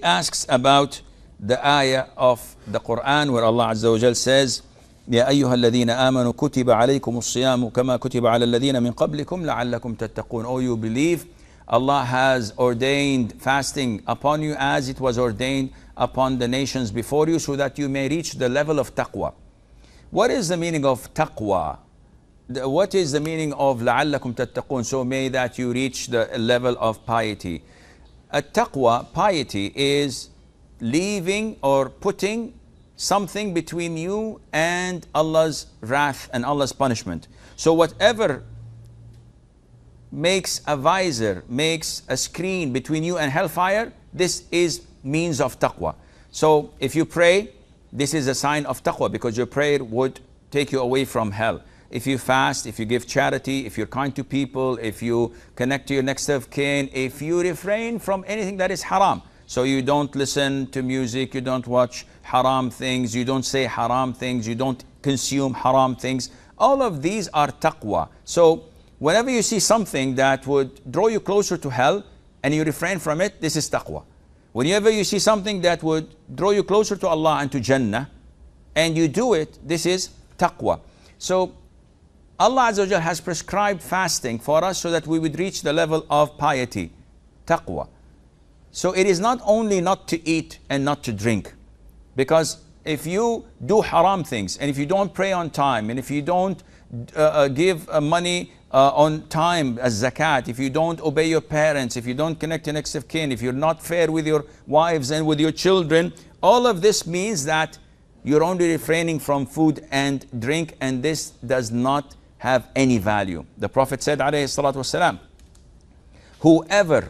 Asks about the ayah of the Quran where Allah Azza wa Jal says, يا أيها الذين آمنوا كتب عليكم الصيام كما كتب على الذين من قبلكم لعلكم تتقون. Oh, you believe, Allah has ordained fasting upon you as it was ordained upon the nations before you, so that you may reach the level of taqwa. What is the meaning of taqwa? What is the meaning of لعلكم تتقون? So may that you reach the level of piety. Taqwa, piety, is leaving or putting something between you and Allah's wrath and Allah's punishment. So whatever makes a visor, makes a screen between you and hellfire, this is means of taqwa. So if you pray, this is a sign of taqwa, because your prayer would take you away from hell. If you fast, if you give charity, if you're kind to people, if you connect to your next of kin, if you refrain from anything that is haram. So you don't listen to music, you don't watch haram things, you don't say haram things, you don't consume haram things. All of these are taqwa. So whenever you see something that would draw you closer to hell and you refrain from it, this is taqwa. Whenever you see something that would draw you closer to Allah and to Jannah and you do it, this is taqwa. So Allah Azza wa Jal has prescribed fasting for us so that we would reach the level of piety, taqwa. So it is not only not to eat and not to drink, because if you do haram things and if you don't pray on time and if you don't give money on time as zakat, if you don't obey your parents, if you don't connect your next of kin, if you're not fair with your wives and with your children, all of this means that you're only refraining from food and drink, and this does not have any value. The Prophet said, alayhi salatu wasalam, whoever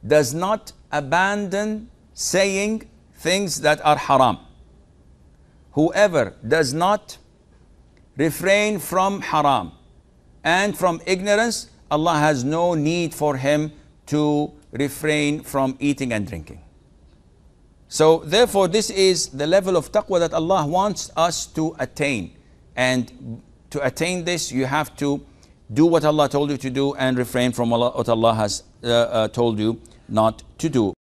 does not abandon saying things that are haram, whoever does not refrain from haram and from ignorance, Allah has no need for him to refrain from eating and drinking. So therefore, this is the level of taqwa that Allah wants us to attain. And to attain this, you have to do what Allah told you to do and refrain from what Allah has told you not to do.